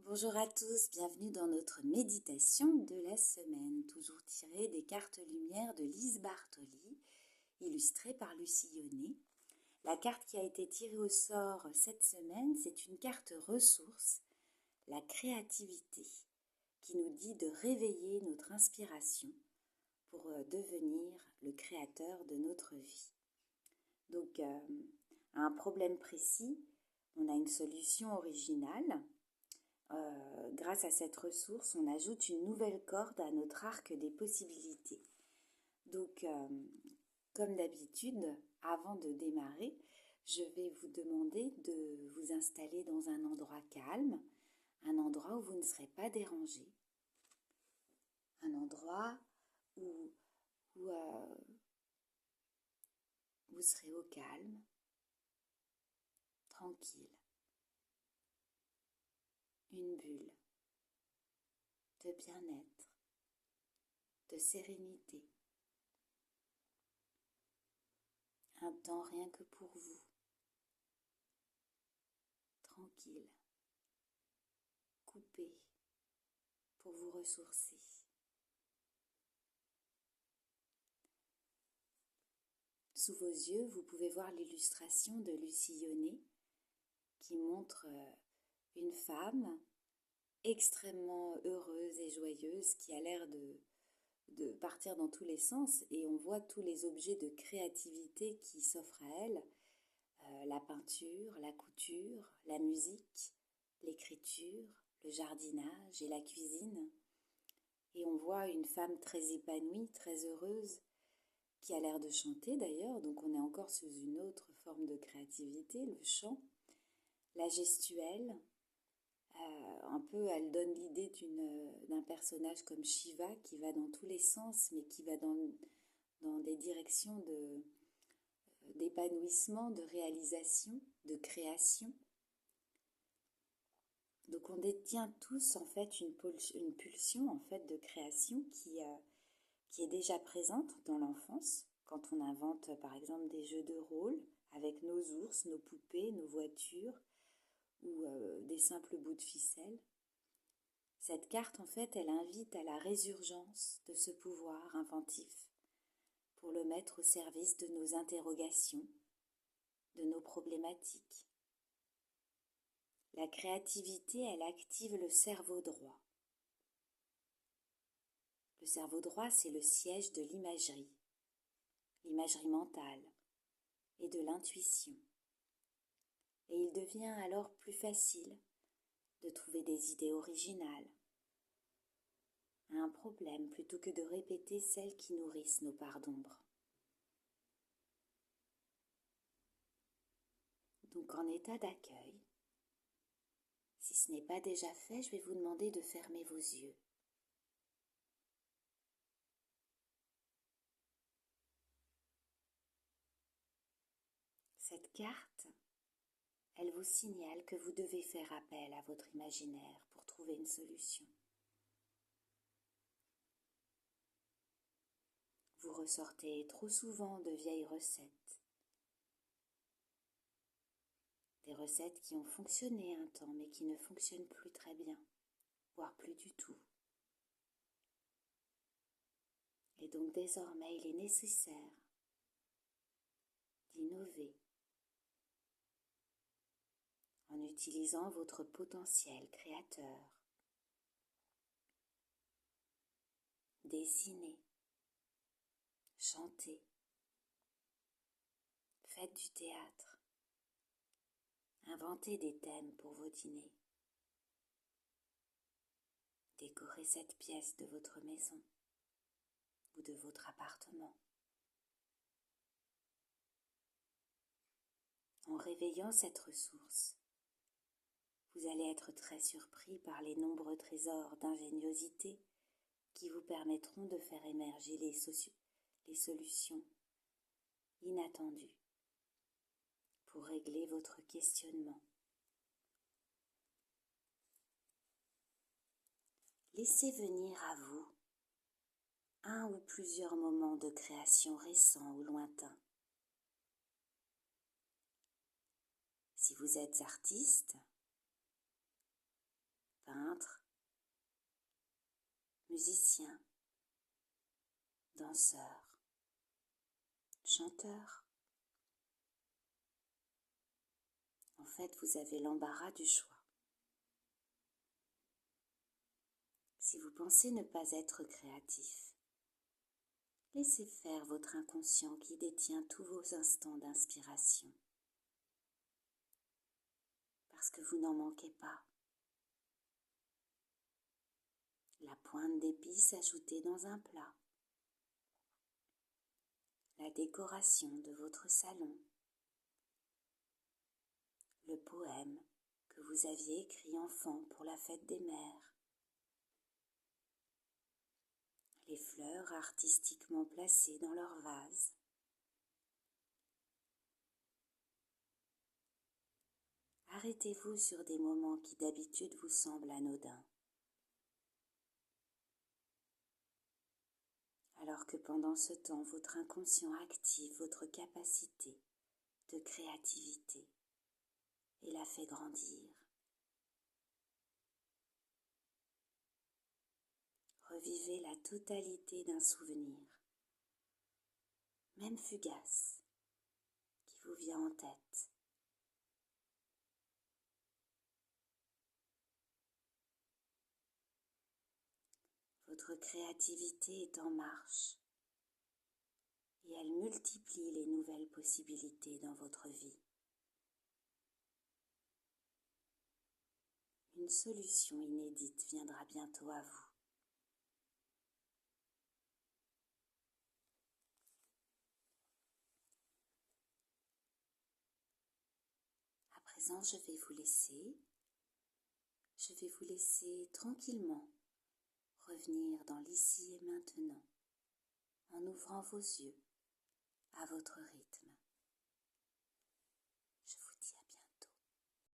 Bonjour à tous, bienvenue dans notre méditation de la semaine, toujours tirée des cartes lumière de Lise Bartoli, illustrée par Lucie Yonnet. La carte qui a été tirée au sort cette semaine, c'est une carte ressource, la créativité, qui nous dit de réveiller notre inspiration pour devenir le créateur de notre vie. Donc, à un problème précis, on a une solution originale. Grâce à cette ressource, on ajoute une nouvelle corde à notre arc des possibilités. Donc, comme d'habitude, avant de démarrer, je vais vous demander de vous installer dans un endroit calme, un endroit où vous ne serez pas dérangé, un endroit où vous serez au calme, tranquille, une bulle de bien-être, de sérénité, un temps rien que pour vous, tranquille, coupé, pour vous ressourcer. Sous vos yeux, vous pouvez voir l'illustration de Lucie Yonnet qui montre une femme extrêmement heureuse et joyeuse qui a l'air de partir dans tous les sens, et on voit tous les objets de créativité qui s'offrent à elle, la peinture, la couture, la musique, l'écriture, le jardinage et la cuisine. Et on voit une femme très épanouie, très heureuse, qui a l'air de chanter d'ailleurs, donc on est encore sous une autre forme de créativité, le chant. La gestuelle, un peu, elle donne l'idée d'un personnage comme Shiva qui va dans tous les sens, mais qui va dans des directions d'épanouissement, de réalisation, de création. Donc on détient tous en fait une pulsion en fait de création qui est déjà présente dans l'enfance, quand on invente par exemple des jeux de rôle avec nos ours, nos poupées, nos voitures ou des simples bouts de ficelle. Cette carte en fait, elle invite à la résurgence de ce pouvoir inventif pour le mettre au service de nos interrogations, de nos problématiques. La créativité, elle active le cerveau droit. Le cerveau droit, c'est le siège de l'imagerie mentale et de l'intuition. Et il devient alors plus facile de trouver des idées originales à un problème plutôt que de répéter celles qui nourrissent nos parts d'ombre. Donc en état d'accueil, si ce n'est pas déjà fait, je vais vous demander de fermer vos yeux. Cette carte, elle vous signale que vous devez faire appel à votre imaginaire pour trouver une solution. Vous ressortez trop souvent de vieilles recettes. Des recettes qui ont fonctionné un temps mais qui ne fonctionnent plus très bien, voire plus du tout. Et donc désormais, il est nécessaire d'innover en utilisant votre potentiel créateur. Dessinez, chantez, faites du théâtre, inventez des thèmes pour vos dîners. Décorez cette pièce de votre maison ou de votre appartement. En réveillant cette ressource, vous allez être très surpris par les nombreux trésors d'ingéniosité qui vous permettront de faire émerger les solutions inattendues pour régler votre questionnement. Laissez venir à vous un ou plusieurs moments de création récents ou lointains. Si vous êtes artiste, peintre, musicien, danseur, chanteur. En fait, vous avez l'embarras du choix. Si vous pensez ne pas être créatif, laissez faire votre inconscient qui détient tous vos instants d'inspiration. Parce que vous n'en manquez pas. La pointe d'épice ajoutée dans un plat. La décoration de votre salon. Le poème que vous aviez écrit enfant pour la fête des mères. Les fleurs artistiquement placées dans leur vase. Arrêtez-vous sur des moments qui d'habitude vous semblent anodins. Alors que pendant ce temps, votre inconscient active votre capacité de créativité et la fait grandir. Revivez la totalité d'un souvenir, même fugace, qui vous vient en tête. Votre créativité est en marche et elle multiplie les nouvelles possibilités dans votre vie. Une solution inédite viendra bientôt à vous. À présent, je vais vous laisser tranquillement revenir dans l'ici et maintenant en ouvrant vos yeux à votre rythme.